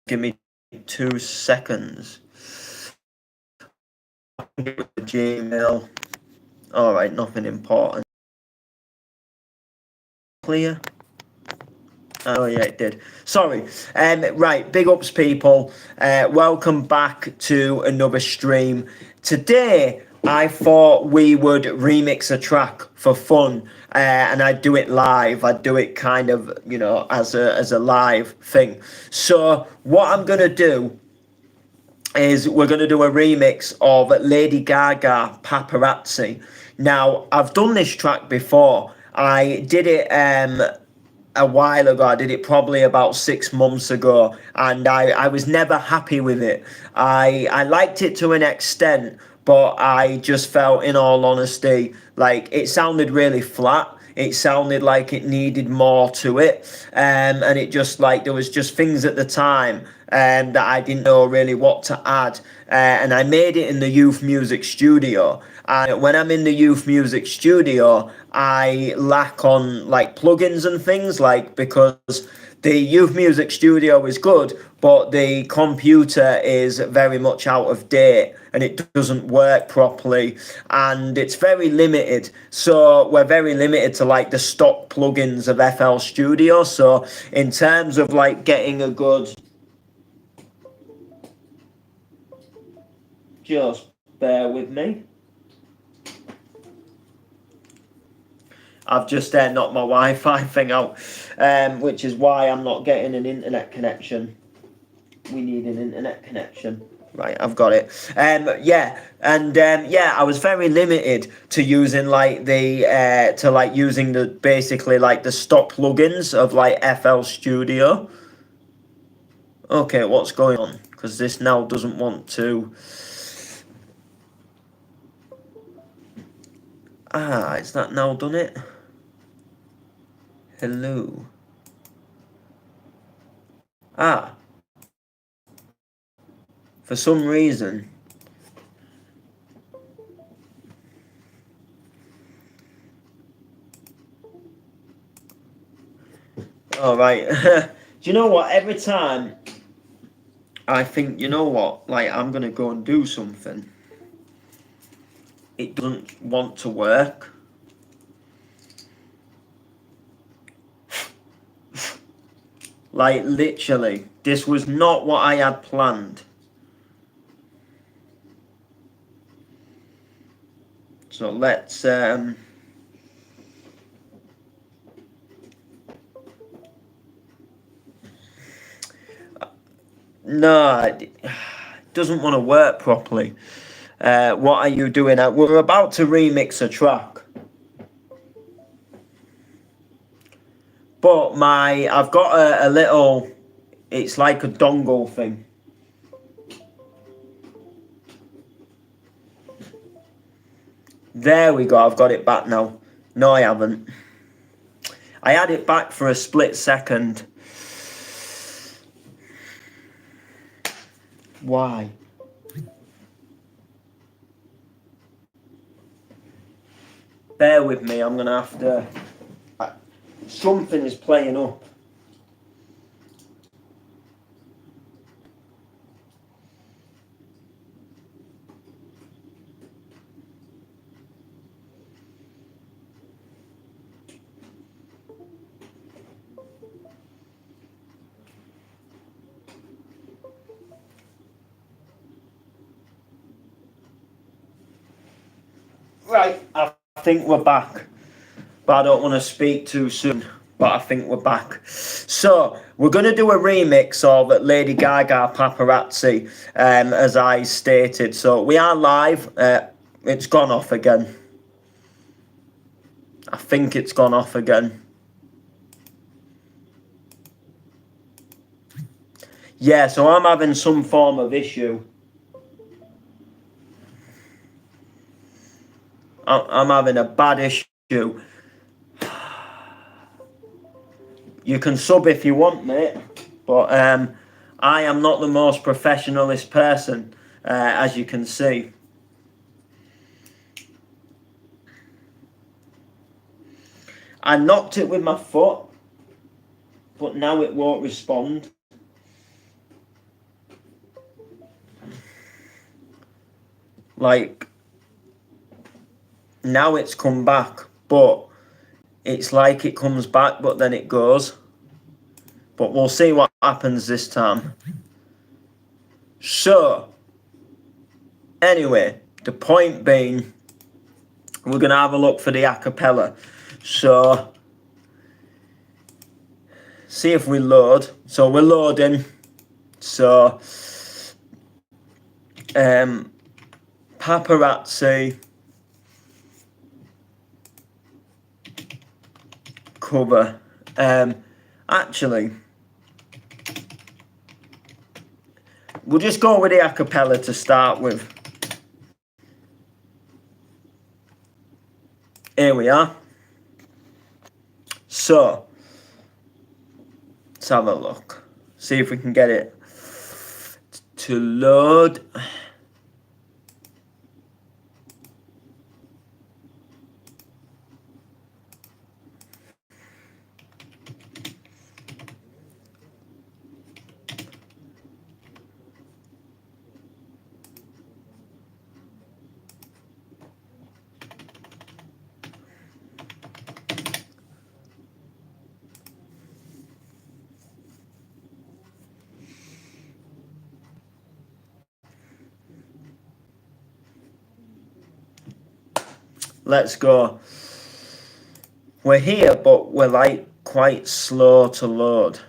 Give me 2 seconds. Gmail. All right, nothing important. Clear. Oh yeah, it did. Sorry. Right, big ups, people. Welcome back to another stream. Today, I thought we would remix a track for fun, and I'd do it live. I'd do it kind of, as a live thing. So what I'm gonna do is we're going to do a remix of Lady Gaga, Paparazzi. Now, I've done this track before. I did it a while ago. I did it probably about 6 months ago, and I was never happy with it. I liked it to an extent, but I just felt, in all honesty, like it sounded really flat. It sounded like it needed more to it, and it just, like, there was just things at the time that I didn't know really what to add, and I made it in the youth music studio. And when I'm in the youth music studio, I lack on like plugins and things, like, because the youth music studio is good, but the computer is very much out of date and it doesn't work properly, and it's very limited. So we're very limited to like the stock plugins of FL Studio. So in terms of like getting a good, just bear with me. I've just knocked my Wi-Fi thing out, which is why I'm not getting an internet connection. We need an internet connection. Right, I've got it. Yeah, and yeah, I was very limited to using like using the basically like the stock plugins of like FL Studio. Okay, what's going on? Because this now doesn't want to. Is that now done it? Hello. For some reason. All right. Do you know what? Every time I think, you know what, like, I'm gonna go and do something, it doesn't want to work. Like, literally, this was not what I had planned. So let's no, it doesn't want to work properly. What are you doing? We're about to remix a track, but I've got a little, it's like a dongle thing. There we go, I've got it back now. No, I haven't. I had it back for a split second. Why? Bear with me, I'm gonna have to. Something is playing up. Right, I think we're back, but I don't want to speak too soon. But I think we're back. So we're going to do a remix of Lady Gaga, Paparazzi, as I stated. So we are live. It's gone off again. I think it's gone off again. Yeah, so I'm having some form of issue. I'm having a bad issue. You can sub if you want, mate, but I am not the most professionalist person, as you can see. I knocked it with my foot, but now it won't respond. like now it's come back, but it's like it comes back but then it goes. But we'll see what happens this time. So anyway, the point being, we're gonna have a look for the acapella. So see if we load. So we're loading. So paparazzi cover. Actually, we'll just go with the acapella to start with. Here we are. So let's have a look. See if we can get it to load. Let's go. We're here, but we're like quite slow to load.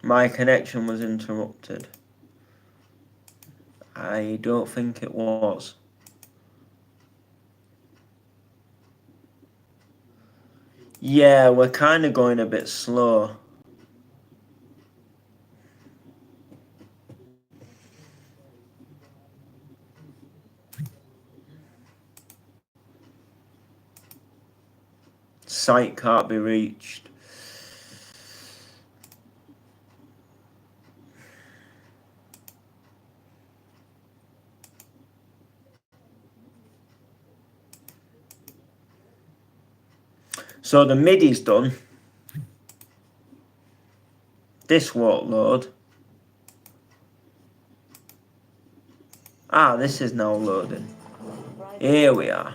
My connection was interrupted. I don't think it was. Yeah, we're kind of going a bit slow. Site can't be reached. So the MIDI's done. This won't load. Ah, this is now loading. Here we are.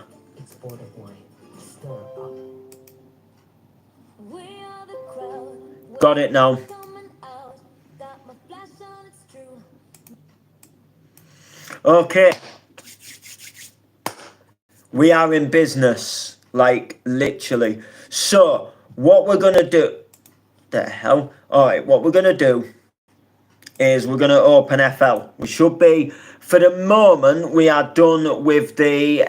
Got it now. Okay. We are in business, like literally. So what we're gonna do, the hell? Alright, what we're gonna do is we're gonna open FL. We should be, for the moment, we are done with the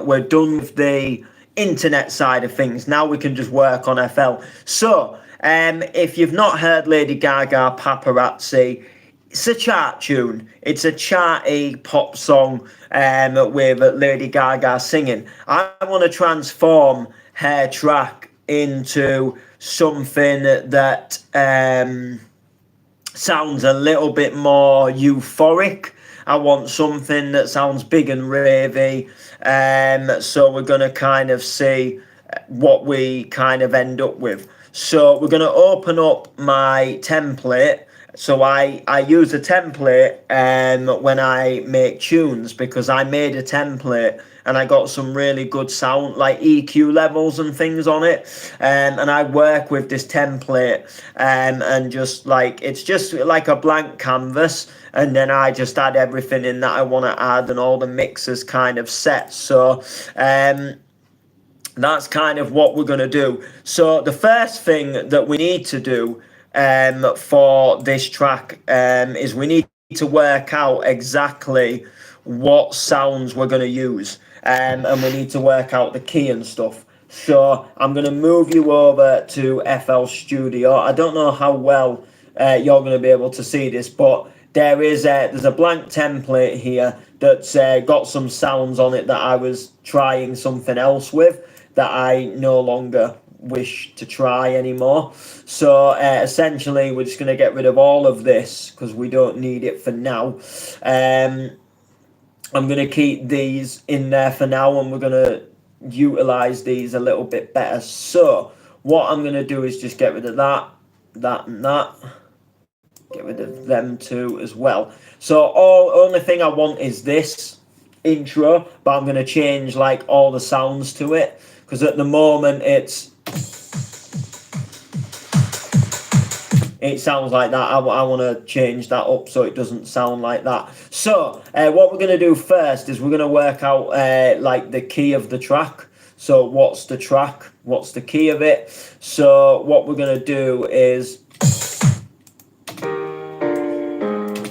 we're done with the internet side of things. Now we can just work on FL. So if you've not heard Lady Gaga Paparazzi, it's a chart tune. It's a charty pop song with Lady Gaga singing. I want to transform her track into something that sounds a little bit more euphoric. I want something that sounds big and ravey. So we're going to kind of see what we kind of end up with. So we're going to open up my template. So I use a template when I make tunes, because I made a template and I got some really good sound, like EQ levels and things on it. And I work with this template and just like, it's just like a blank canvas. And then I just add everything in that I want to add, and all the mixers kind of set. So that's kind of what we're going to do. So the first thing that we need to do for this track is we need to work out exactly what sounds we're going to use, and we need to work out the key and stuff. So I'm going to move you over to FL Studio. I don't know how well you're going to be able to see this, but there's a blank template here that's got some sounds on it that I was trying something else with that I no longer wish to try anymore. So essentially we're just going to get rid of all of this because we don't need it for now. I'm going to keep these in there for now, and we're going to utilize these a little bit better. So what I'm going to do is just get rid of that, that and that. Get rid of them two as well. So only thing I want is this intro, but I'm going to change like all the sounds to it, because at the moment it sounds like that. I want to change that up so it doesn't sound like that. So what we're going to do first is we're going to work out like the key of the track. So what's the track? What's the key of it? So what we're going to do is,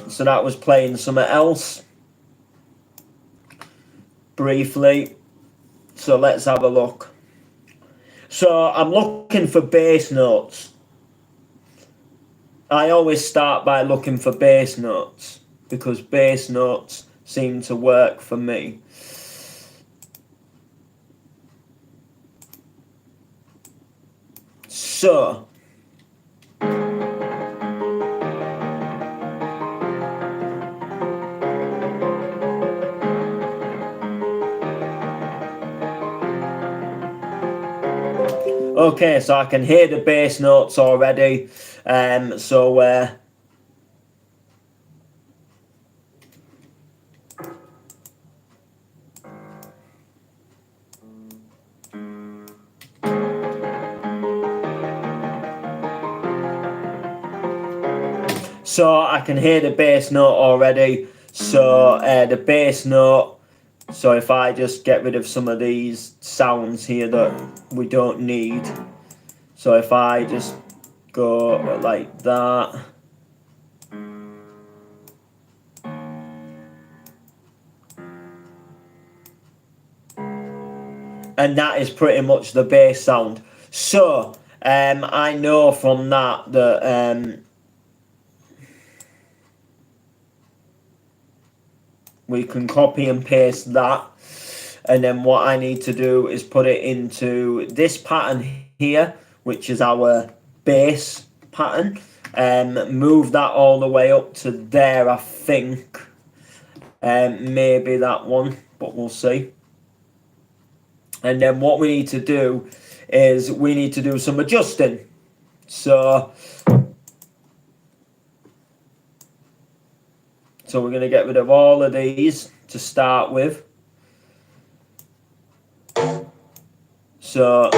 so that was playing something else briefly. So let's have a look. So I'm looking for bass notes. I always start by looking for bass notes because bass notes seem to work for me. So okay, so I can hear the bass notes already. So I can hear the bass note already. So the bass note, so if I just get rid of some of these sounds here that we don't need. So if I just go like that. And that is pretty much the bass sound. So I know from that we can copy and paste that, and then what I need to do is put it into this pattern here, which is our bass pattern, and move that all the way up to there, I think. Maybe that one, but we'll see. And then what we need to do is we need to do some adjusting. So we're going to get rid of all of these to start with. So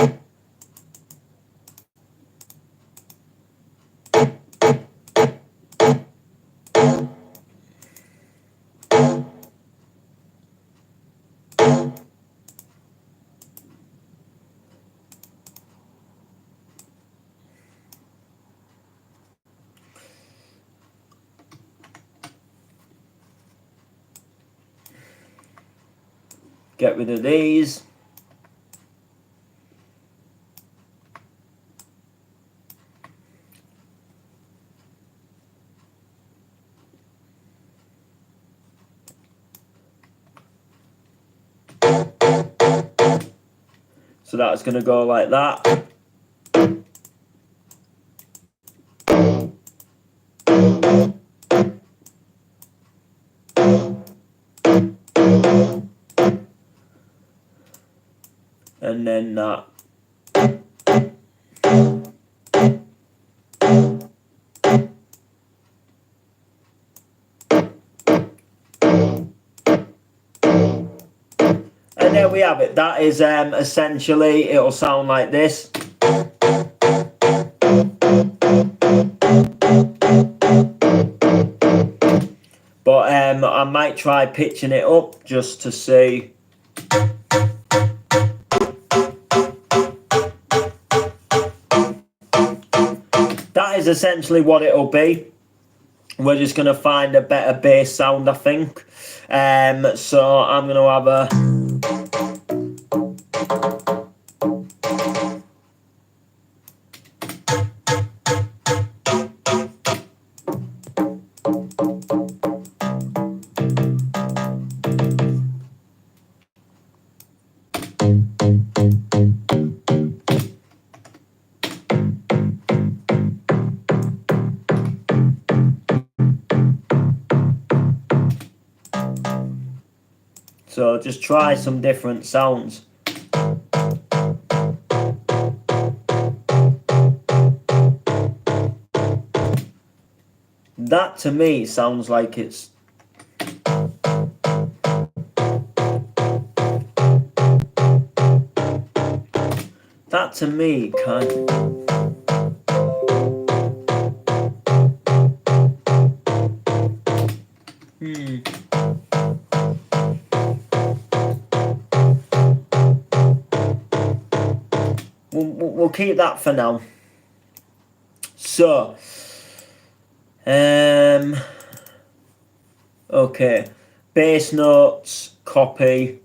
get rid of these. So that's going to go like that. And then that. And there we have it. That is essentially, it'll sound like this. But I might try pitching it up just to see. That is essentially what it'll be. We're just going to find a better bass sound, I think. So I'm going to have a... just try some different sounds. That to me sounds like it's that to me kind of we'll keep that for now. So okay, bass notes, copy.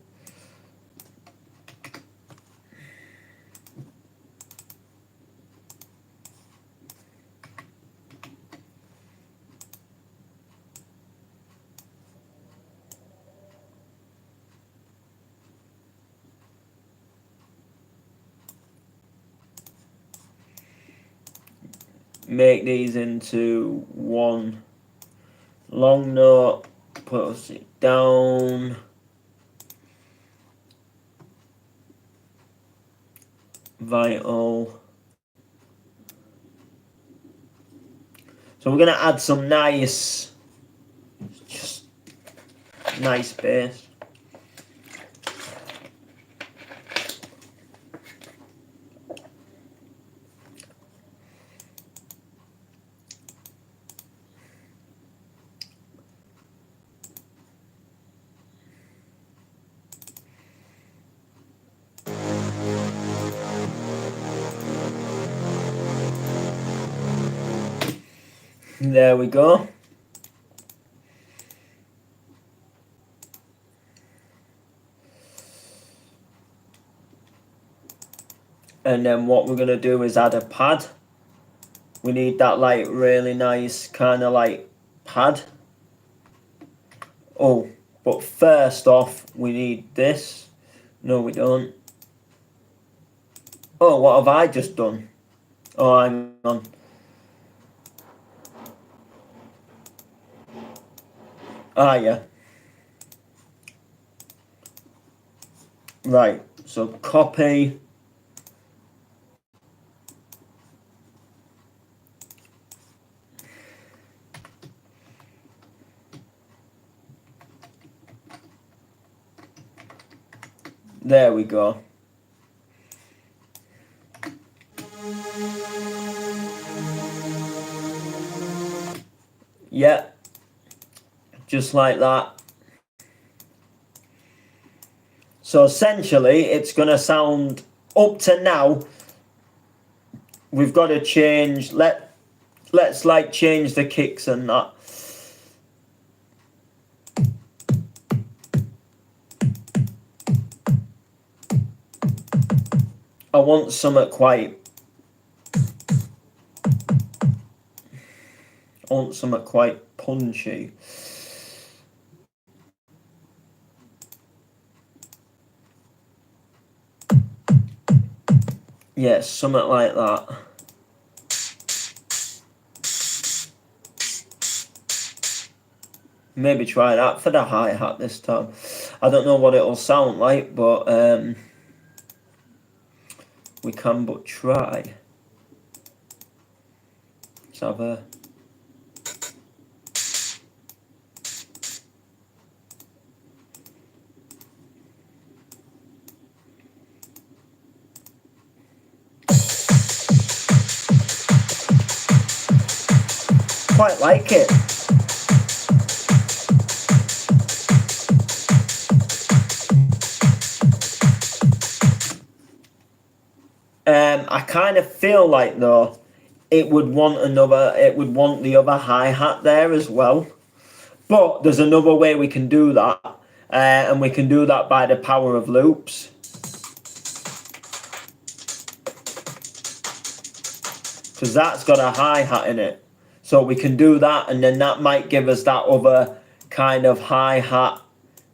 Make these into one long note, put it down. Vital. So we're going to add some nice bass. There we go. And then what we're going to do is add a pad. We need that like really nice kind of like pad. Oh, but first off, we need this. No, we don't. Oh, what have I just done? Oh, hang on. Ah, yeah. Right, so copy. There we go. Yeah, just like that. So essentially, it's going to sound, up to now, we've got to change, let's like change the kicks and that. I want something quite punchy. Yeah, something like that. Maybe try that for the hi-hat this time. I don't know what it'll sound like, but we can but try. Let's have a... Quite like it. I kind of feel like though it would want the other hi-hat there as well, but there's another way we can do that, and we can do that by the power of loops. Because that's got a hi-hat in it. So we can do that, and then that might give us that other kind of hi-hat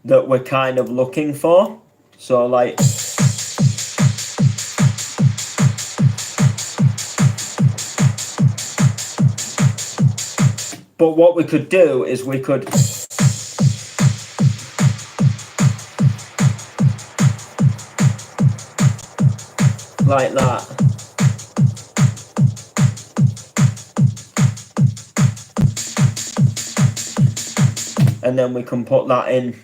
that we're kind of looking for. So like... But what we could do is we could... like that. And then we can put that in.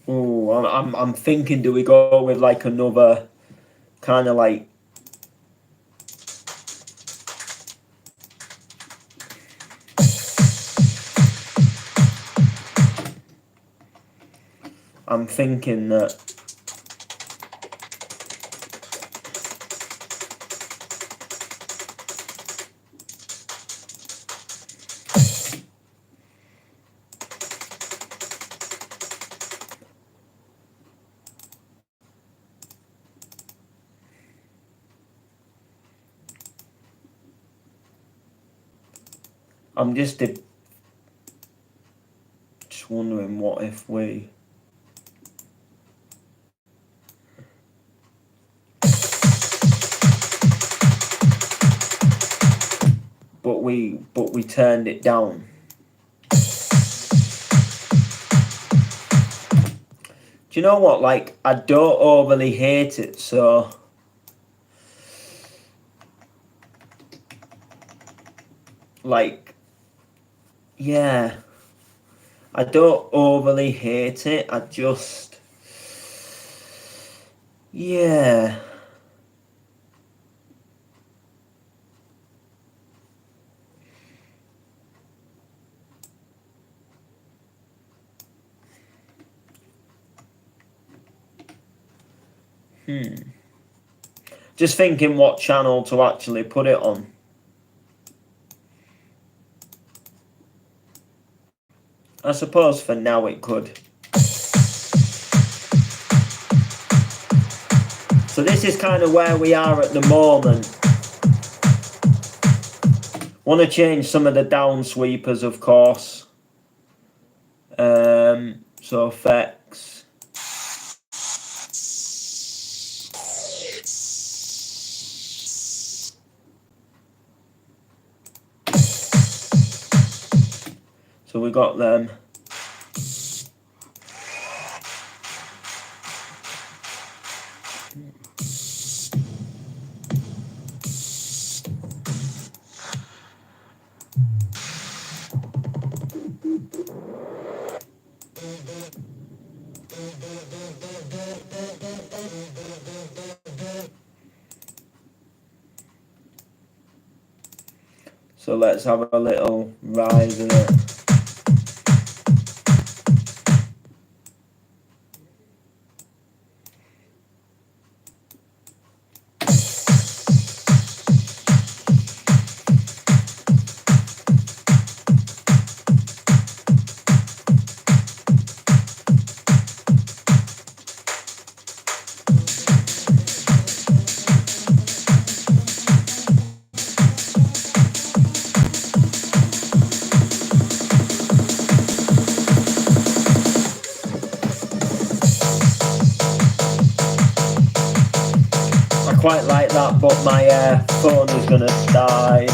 Oh, I'm thinking, do we go with like another kind of like, I'm thinking that I'm just wondering what if we but we turned it down. Do you know what? Like, I don't overly hate it, so like, yeah, I don't overly hate it. I just, yeah. Just thinking what channel to actually put it on. I suppose for now it could. So this is kind of where we are at the moment. Want to change some of the down sweepers, of course. So effects. So we got them. So let's have a little rise in it. I quite like that, but my phone is gonna die.